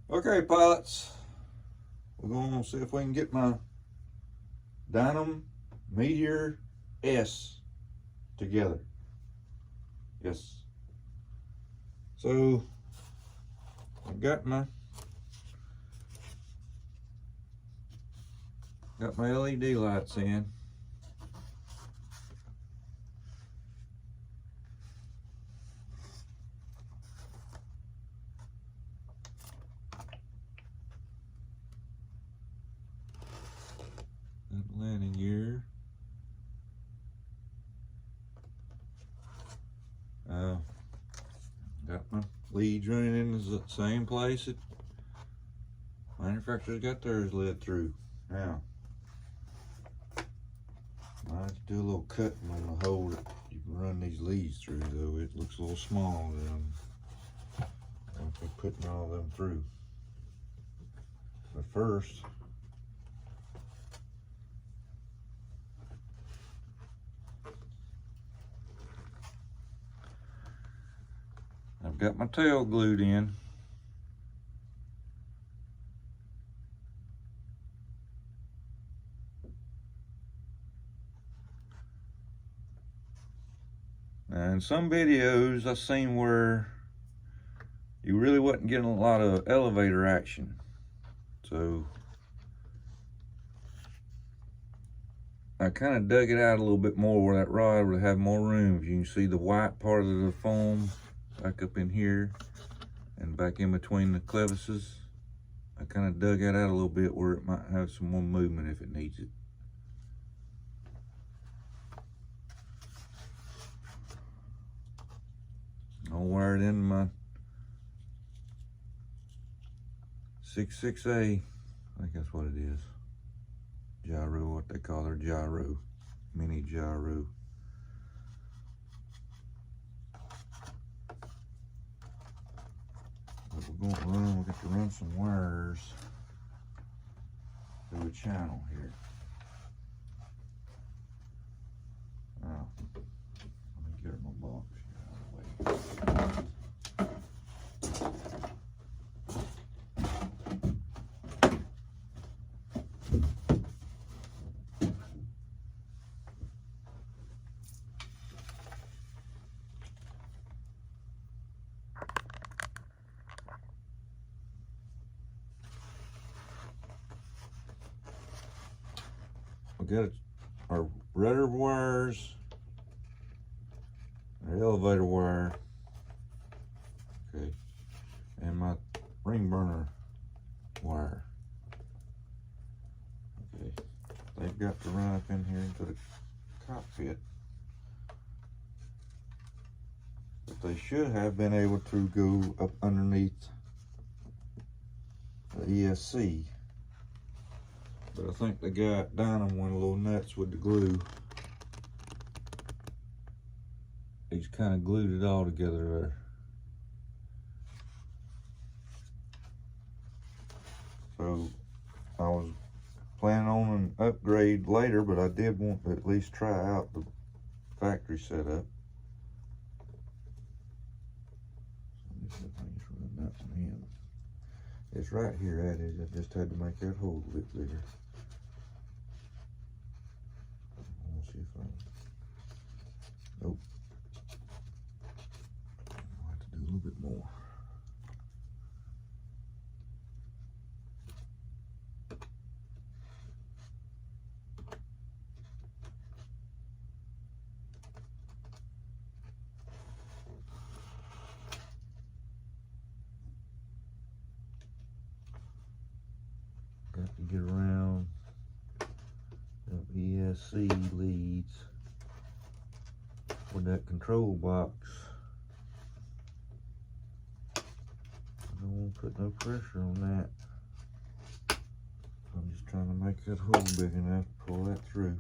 Okay, pilots, we're going to see if we can get my Dynam Meteor S together. Yes. So I've got my LED lights in. That landing gear. Got my leads running in the same place that manufacturers got theirs led through. Now, I have to do a little cutting on the hole that you can run these leads through, though. It looks a little small after putting all of them through. But first, I've got my tail glued in. Now, in some videos I seen where you really wasn't getting a lot of elevator action. So I kind of dug it out a little bit more where that rod would have more room. You can see the white part of the foam back up in here and back in between the clevises. I kind of dug that out a little bit where it might have some more movement if it needs it. I'll wire it in my 66A, I think that's what it is. Gyro, what they call their gyro, mini gyro. But we're going to run some wires through a channel here. Now, let me get my box here out of the way. We got our rudder wires, our elevator wire, okay, and my ring burner wire. Okay, they've got to run up in here into the cockpit, but they should have been able to go up underneath the ESC. But I think the guy at Dynam went a little nuts with the glue. He's kind of glued it all together there. So I was planning on an upgrade later, but I did want to at least try out the factory setup. It's right here at it. I just had to make that hole a bit bigger. Let's see if I... Nope. I'll have to do a little bit more. Got to get around the ESC leads with that control box. I don't want to put no pressure on that. I'm just trying to make that hole big enough to pull that through.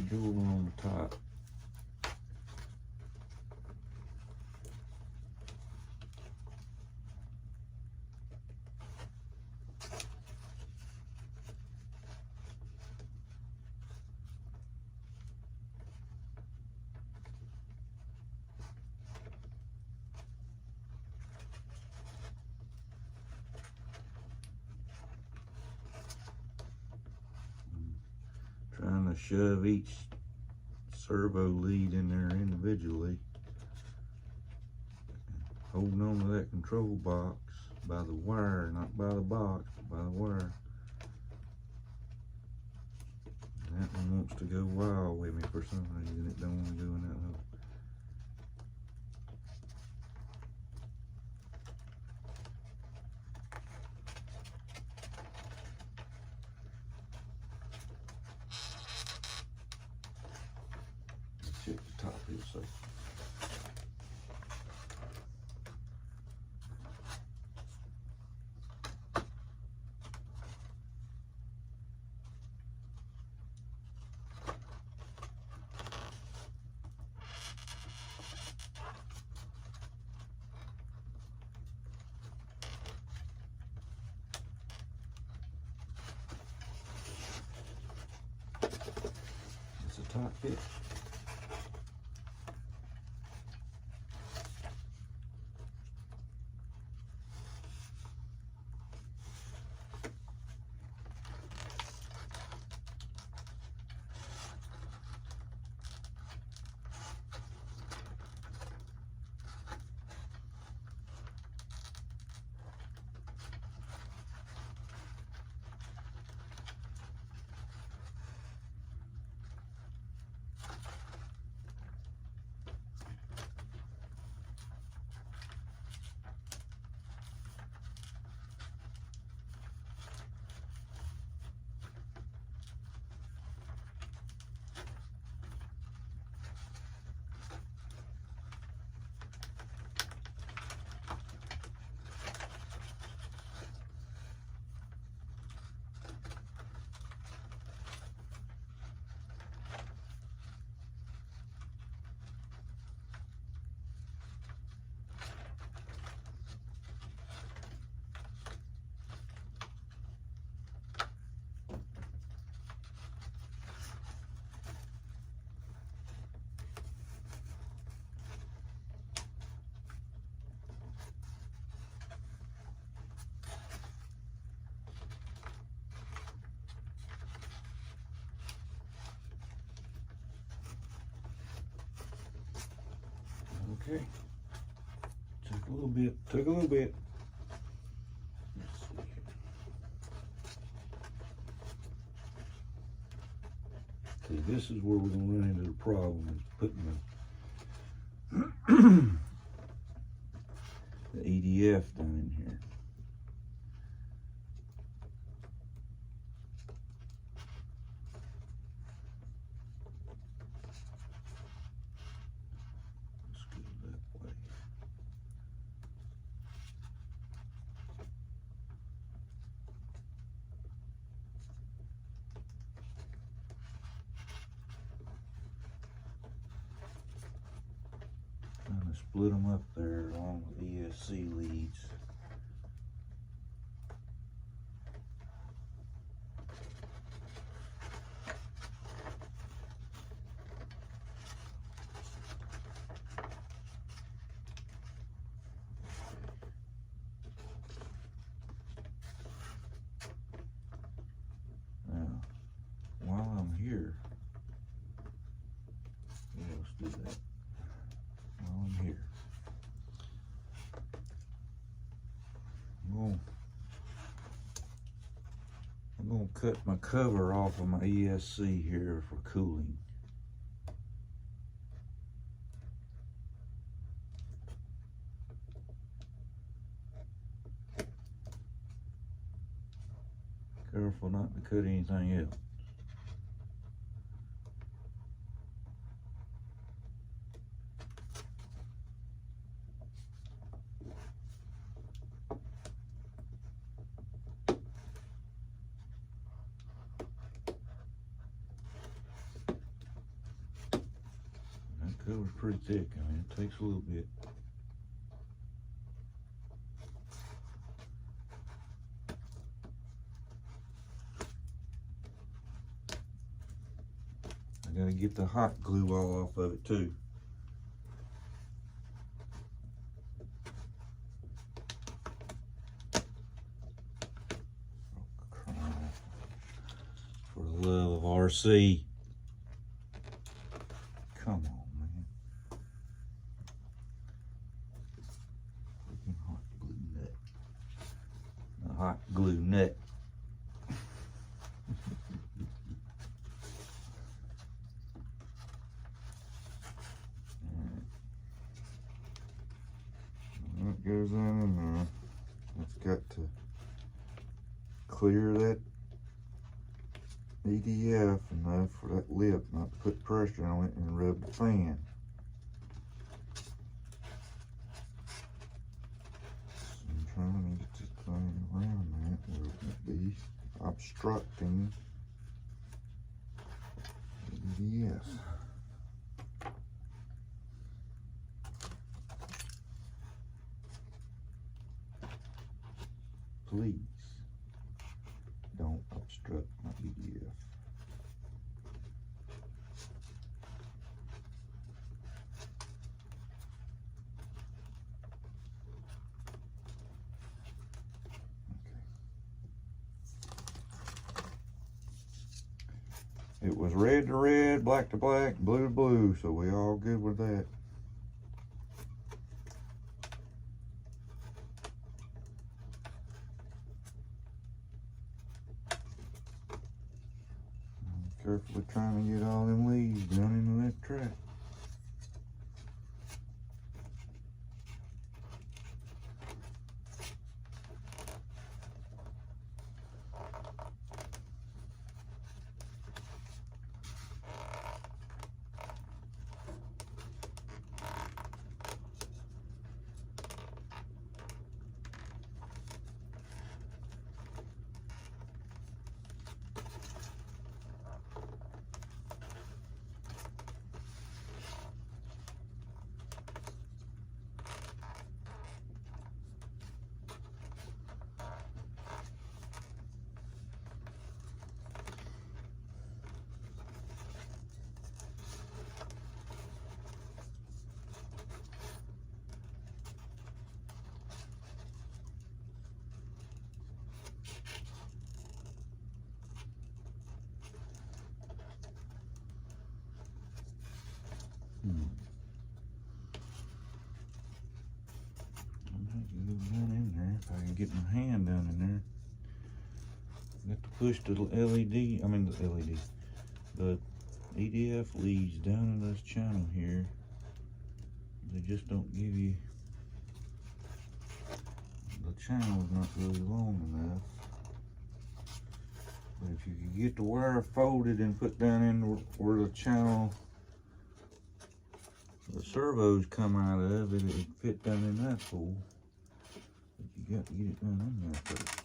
jewel on the top. Trying to shove each servo lead in there individually. Holding on to that control box by the wire, not by the box, but by the wire. And that one wants to go wild with me for some reason. It don't want to go in that hole. Check the top here a second. It's a top fit. Okay. Took a little bit. Let's see here. See, this is where we're gonna run into the problem, is putting the EDF down in here. Kind of split them up there along with ESC leads. Now, while I'm here, yeah, let's do that. While I'm here, I'm gonna cut my cover off of my ESC here for cooling. Careful not to cut anything else. Cover's pretty thick. I mean, it takes a little bit. I gotta get the hot glue all off of it too. For the love of RC. Come on, man. Freaking hot glue nut. A hot glue nut. That goes in there. It's got to clear that EDF enough for that lip not to put pressure on it and rub the fan. So I'm trying to get this thing around that where it won't be obstructing the EDF. Please don't obstruct my EDF. It was red to red, black to black, blue to blue, so we all good with that. I'm carefully trying to get all them leaves down into that track. Down in there, if I can get my hand down in there. Got to push the the EDF leads down in this channel here. They just don't give you, the channel is not really long enough. But if you could get the wire folded and put down in where the channel, the servos come out of, it would fit down in that hole. But you got to get it down in there first.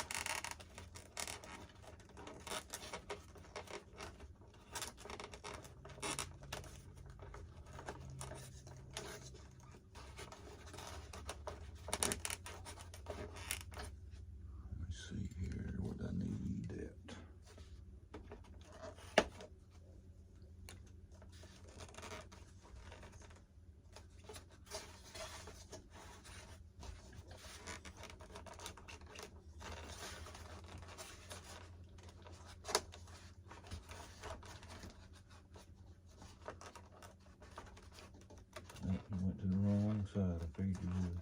You went to the wrong side, I figured you would.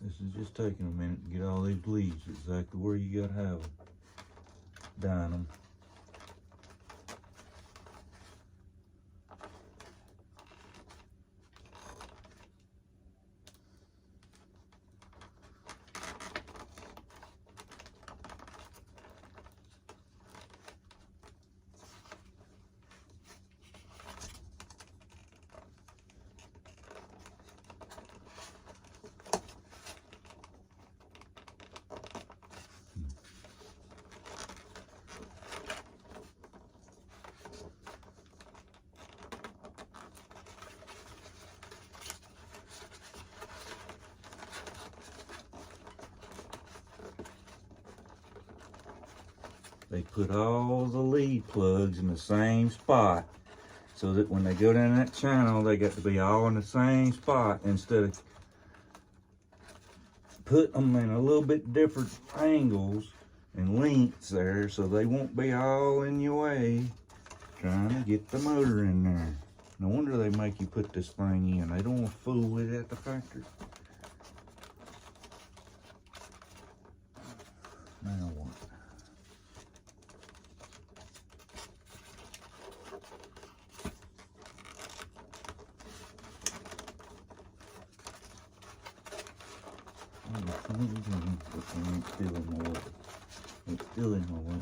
This is just taking a minute to get all these leaves exactly where you gotta have them. Dynam. they put all the lead plugs in the same spot so that when they go down that channel, they got to be all in the same spot instead of put them in a little bit different angles and lengths there so they won't be all in your way trying to get the motor in there. No wonder they make you put this thing in. They don't want to fool with it at the factory. Now what? It's still in my way. It's still in my way.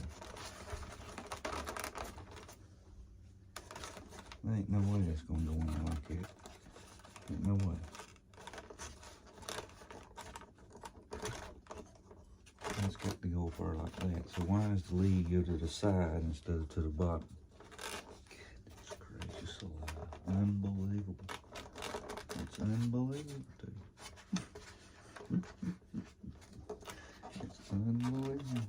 There ain't no way that's gonna go in like that. Ain't no way. It's got to go far like that. So why does the lead go to the side instead of to the bottom? Goodness gracious alive. Unbelievable. It's unbelievable too. It's unbelievable.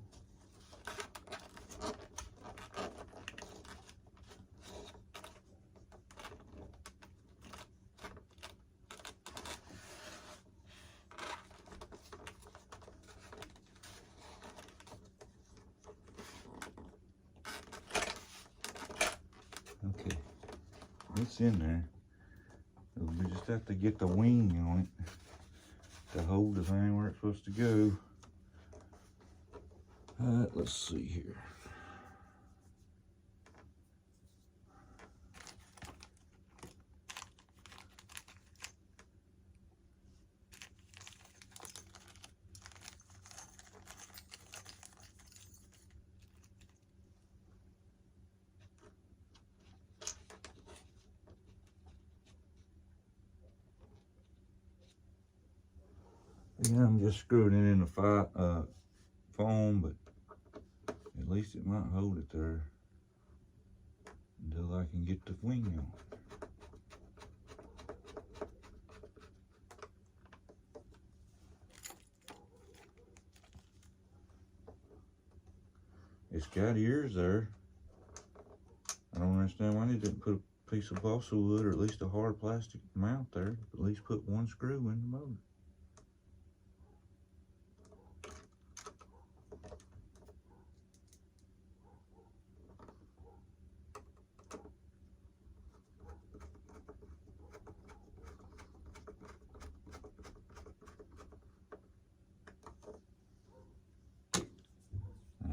Okay, it's in there. We just have to get the wing on it to hold the thing where it's supposed to go. Let's see here. Yeah, I'm just screwing it in the foam, but at least it might hold it there until I can get the wing on. It's got ears there. I don't understand why they didn't put a piece of balsa wood or at least a hard plastic mount there. At least put one screw in the motor.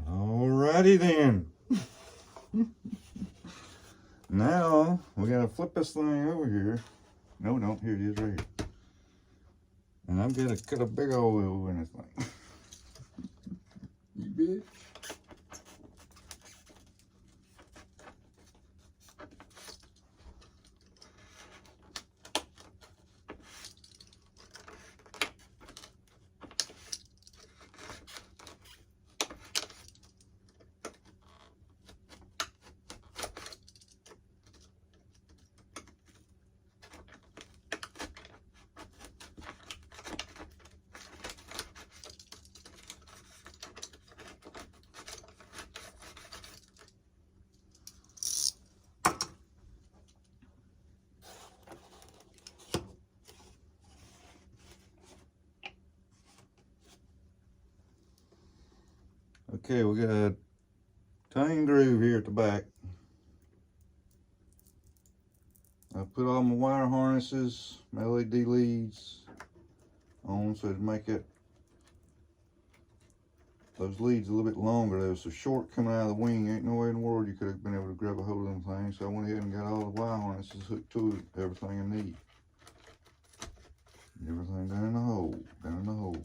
Alrighty then. Now we gotta flip this thing over here. No, don't. Here it is right here. And I'm gonna cut a big old hole in this thing. You bitch. Okay, we got a tiny groove here at the back. I put all my wire harnesses, my LED leads on so to make those leads a little bit longer. They were so short coming out of the wing, ain't no way in the world you could have been able to grab a hold of them things. So I went ahead and got all the wire harnesses hooked to it, everything I need. Everything down in the hole, down in the hole.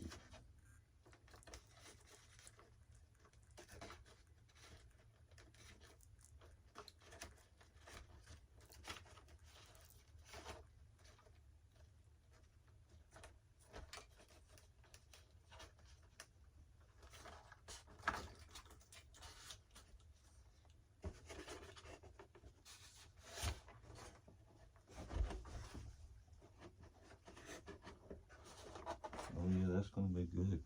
Oh yeah, that's gonna be good.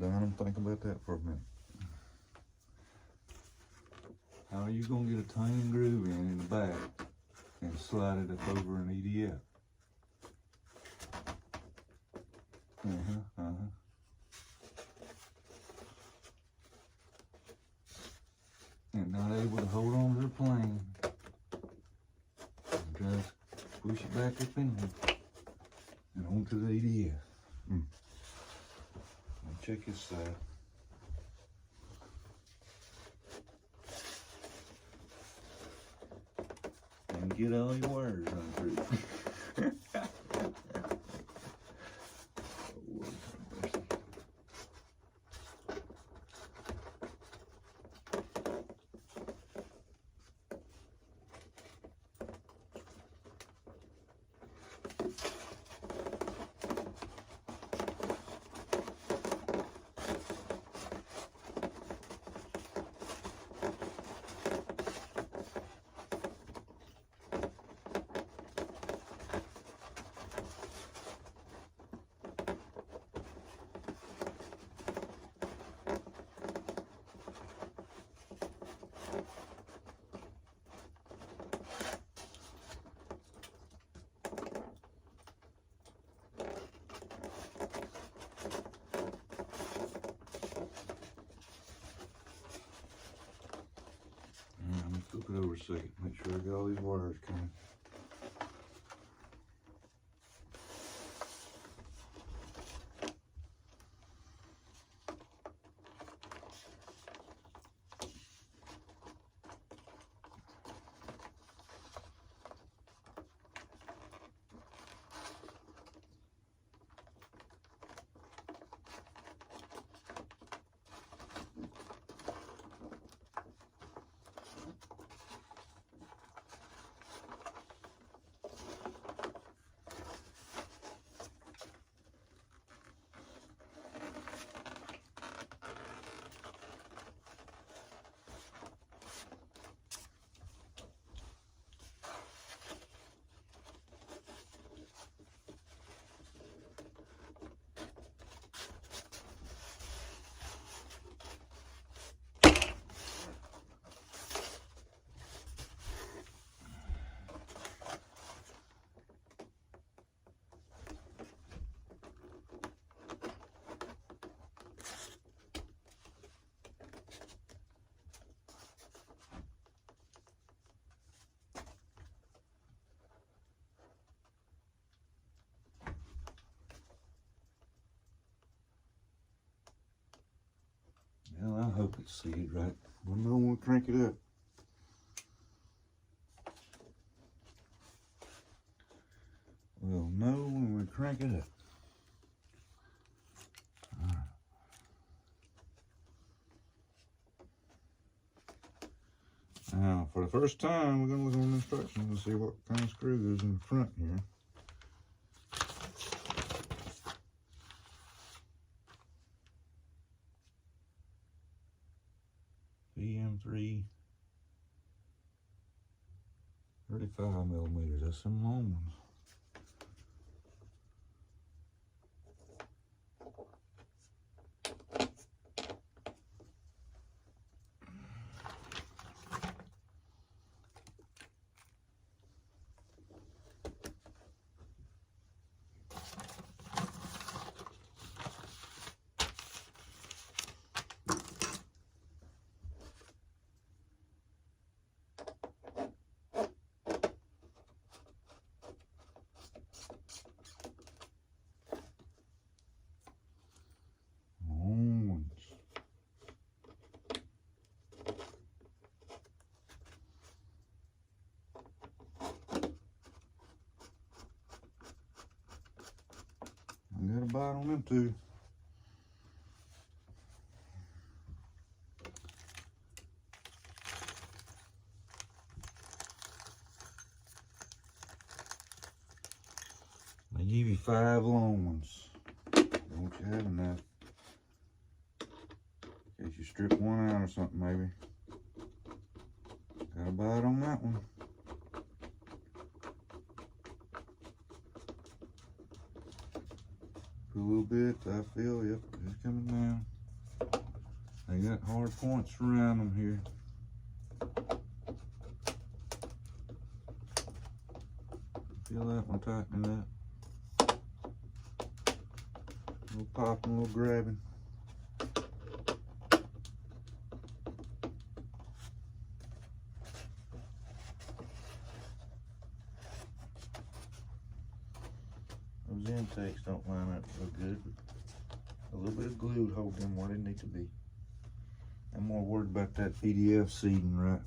Dynam, think about that for a minute. How are you gonna get a tiny groove in the back and slide it up over an EDF? And not able to hold on to the plane. And just push it back up in here and onto the EDF. Now check this side. And get all your wires run through. Flip it over a second, make sure I got all these wires coming. Well, I hope it's seated right. We'll know when we crank it up. We'll know when we crank it up. All right. Now, for the first time, we're going to look on the instructions and see what kind of screw goes in the front here. BM3 35 millimeters. That's some long ones. I got a bite on them too. They give you 5 long ones. Don't you have enough? In case you strip one out or something, maybe. Got a bite on that one. A little bit, I feel, yep, it's coming down. They got hard points around them here. Feel that one tightening up. A little popping, a little grabbing. Those intakes don't line up so good, but a little bit of glue would hold them where they need to be. I'm more worried about that PDF seating, right?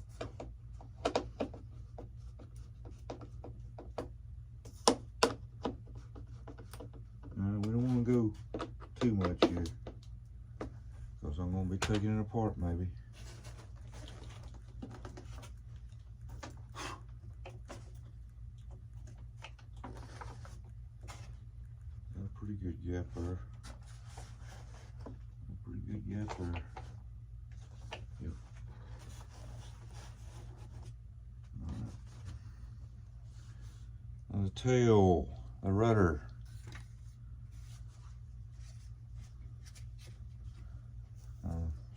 We don't want to go too much here, because I'm going to be taking it apart maybe. Got a pretty good gap there. A pretty good gap there. Yep. All right. The tail, the rudder.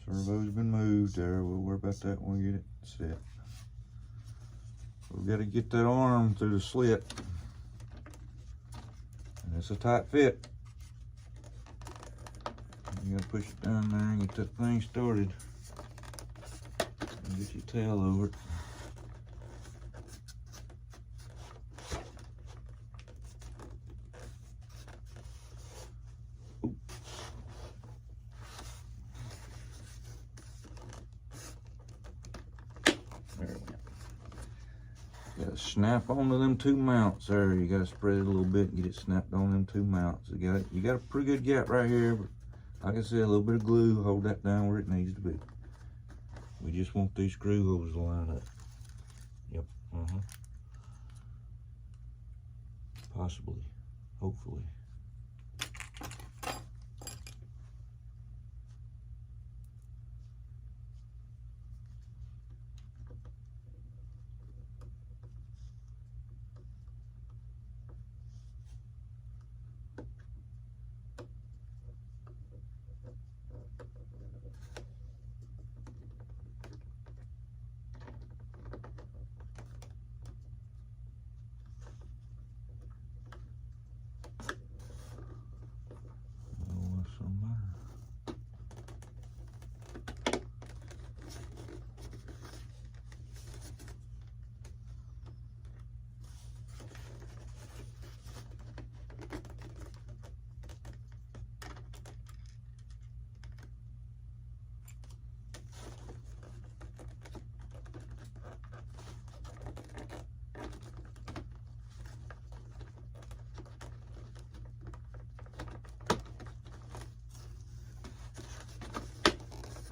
Servo's been moved there. We'll worry about that when we get it set. We've got to get that arm through the slit. And it's a tight fit. You gotta push it down there and get that thing started. And get your tail over it. Gotta snap onto them two mounts there. You gotta spread it a little bit and get it snapped on them two mounts. You got a pretty good gap right here, but like I said, a little bit of glue, hold that down where it needs to be. We just want these screw holes to line up. Yep, Possibly, hopefully.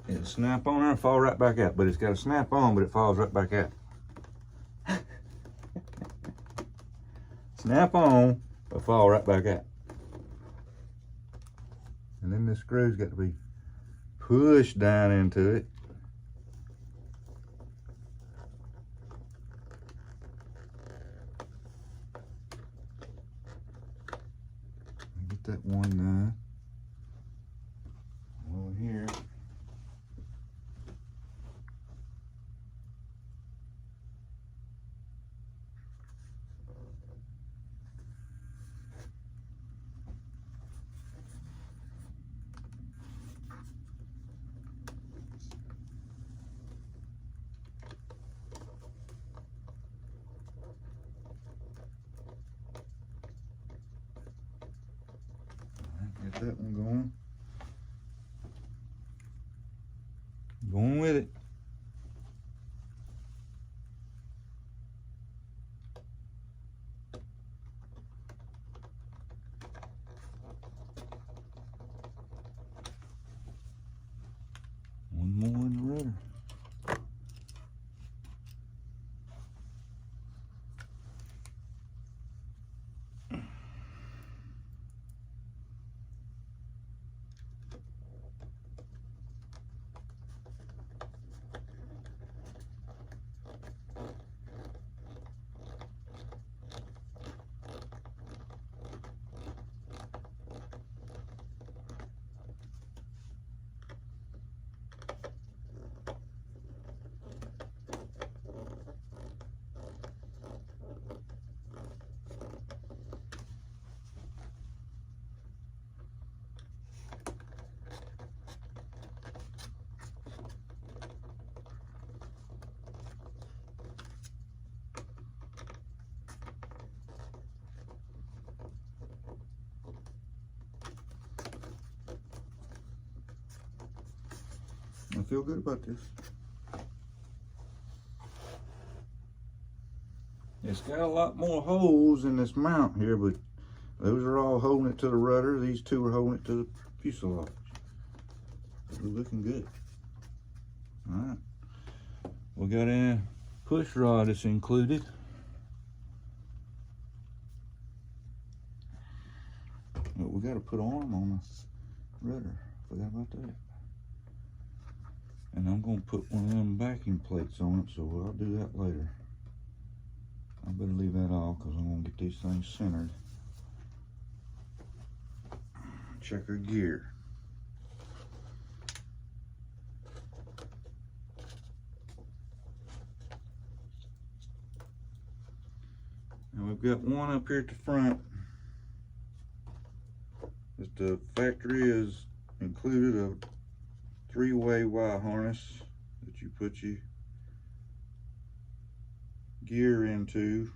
It'll snap on there and fall right back out, but it's got to snap on, but it falls right back out. Snap on, but fall right back out. And then this screw's got to be pushed down into it. Get that one done. Over here. Get that one going. Going with it. One more in the rudder. feel good about this. It's got a lot more holes in this mount here, but those are all holding it to the rudder. These two are holding it to the fuselage. We're looking good. All right. We got a push rod that's included. But we got to put an arm on the rudder. Forgot about that. And I'm going to put one of them backing plates on it, so I'll do that later. I better leave that off because I'm going to get these things centered. Check our gear. And we've got one up here at the front that the factory is included a 3-way wire harness that you put your gear into.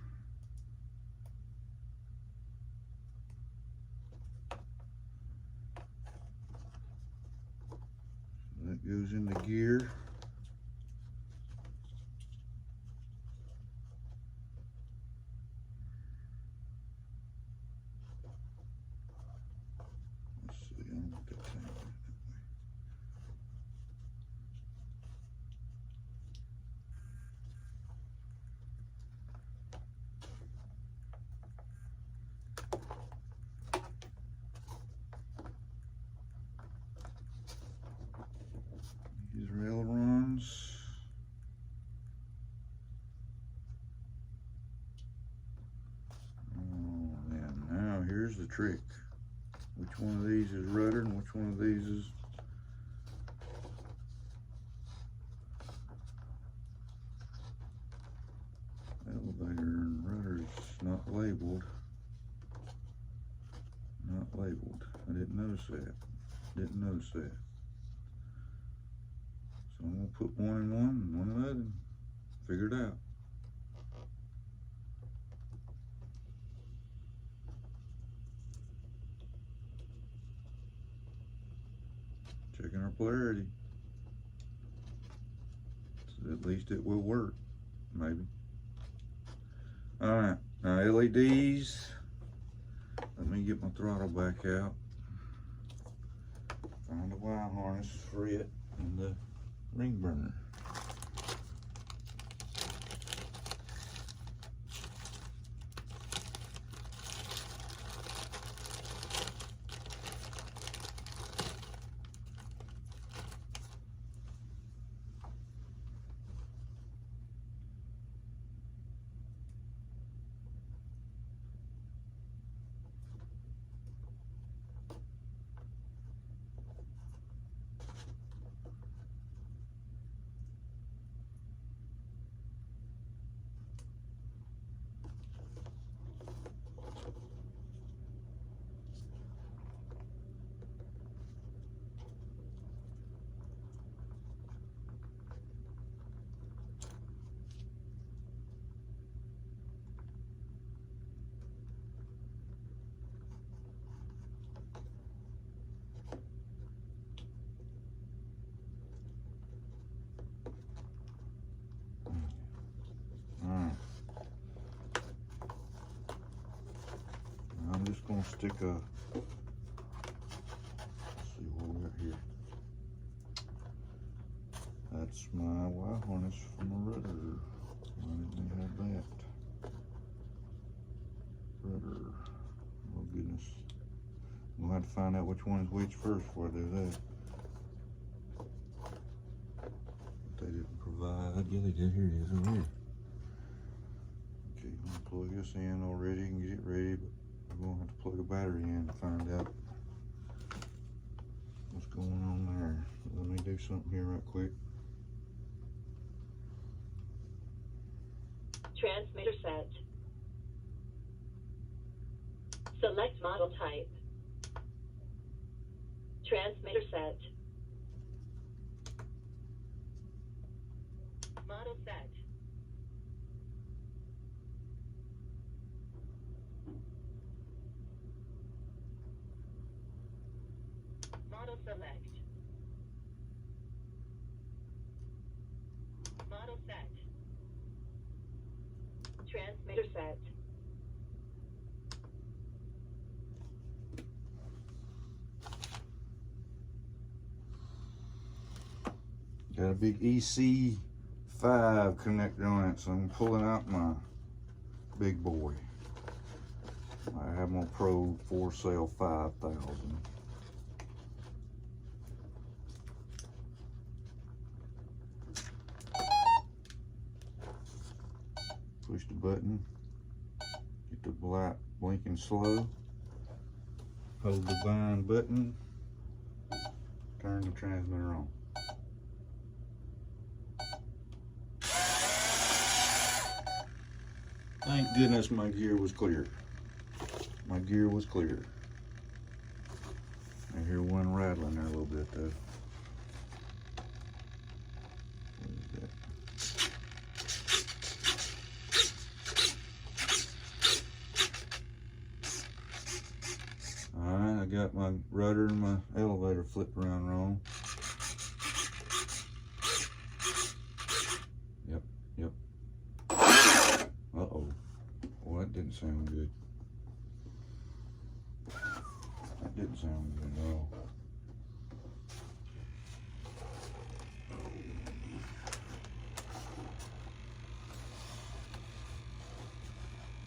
So that goes into gear. Let's see, I don't want that thing. These are ailerons. Oh, and now here's the trick. Which one of these is rudder and which one of these is elevator? And rudder's not labeled. Not labeled. I didn't notice that. Didn't notice that. So I'm gonna put one in one and one in the other. Figure it out. Checking our polarity. So at least it will work, maybe. All right, now LEDs. Let me get my throttle back out. Find the wire harness for it and the ring burner. I'm just gonna stick a, let's see what we got here. That's my wire harness for my rudder. Why didn't they have that? Rudder. Oh goodness. We'll have to find out which one is which first before I do that. They didn't provide. Yeah, they did. Here it is over here. Okay, I'm gonna plug this in already and get it ready, but we're gonna have to plug a battery in to find out what's going on there. Let me do something here right quick. Transmitter set. Select model type. Transmitter set. Model set. Model select. Transmitter set. Got a big EC5 connector on it, so I'm pulling out my big boy. I have my Pro 4-cell 5000. Push the button, get the black blinking slow, hold the bind button, turn the transmitter on. Thank goodness my gear was clear. My gear was clear. I hear one rattling there a little bit though. What is that? Alright, I got my rudder and my elevator flipped around wrong. Yep. Uh-oh. Well, that didn't sound good. That didn't sound good at all.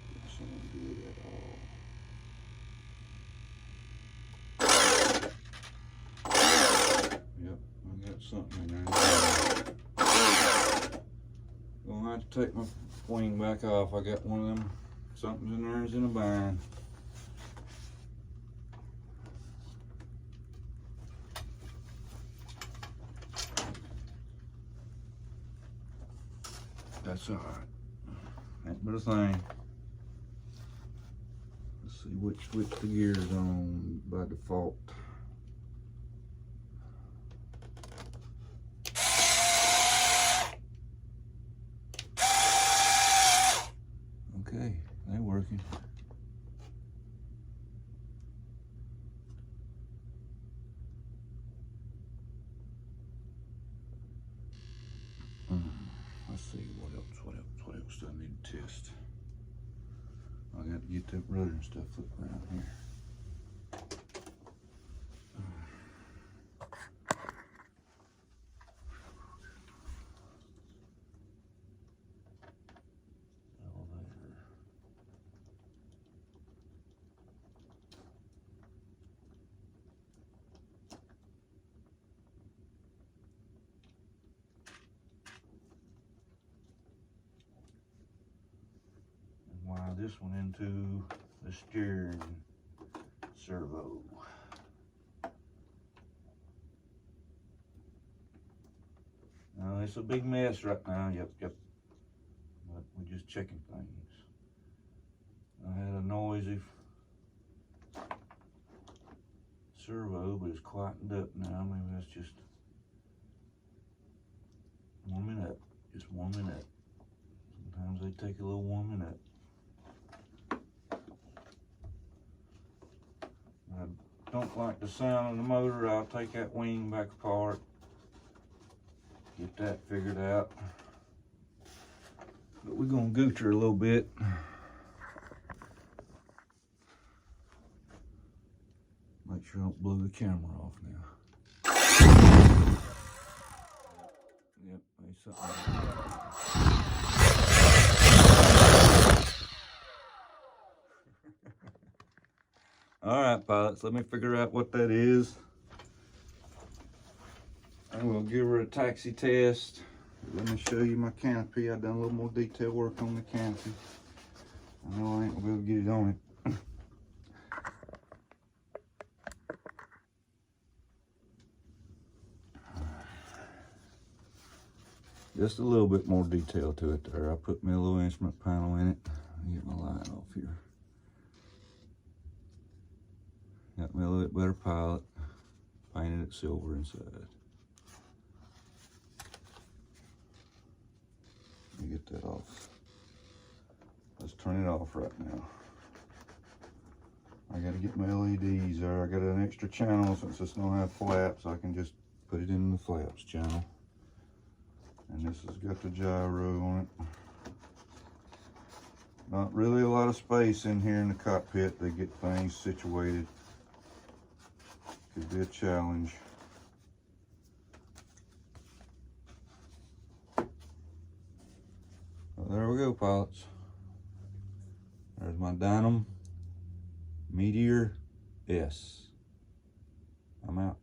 Didn't sound good at all. Yep, I got something in there. Gonna have to take my wing back off. I got one of them. Something's in there is in a bind. That's all right. Ain't but a thing. Let's see which switch the gear's on by default. Okay, they working. Let's see what else do I need to test? I got to get that rudder and stuff flipped around here. Elevator. Wire this one into the steering servo. Now it's a big mess right now. Yep. But we're just checking things. I had a noisy servo, but it's quietened up now. Maybe that's just warming up. Just warming up. Sometimes they take a little warming up. I don't like the sound of the motor. I'll take that wing back apart, get that figured out. But we're gonna gooch her a little bit. Make sure I don't blow the camera off now. Yep, there's something. All right, pilots, let me figure out what that is. I'm gonna give her a taxi test. Let me show you my canopy. I've done a little more detail work on the canopy. I know I ain't gonna be able to get it on it. Just a little bit more detail to it there. I put me a little instrument panel in it. Let me get my line off here. Got me a little bit better pilot. Painted it silver inside. Let me get that off. Let's turn it off right now. I gotta get my LEDs there. I got an extra channel since this don't have flaps. I can just put it in the flaps channel. And this has got the gyro on it. Not really a lot of space in here in the cockpit to get things situated. Could be a challenge. Well, there we go, pilots. There's my Dynam Meteor S. I'm out.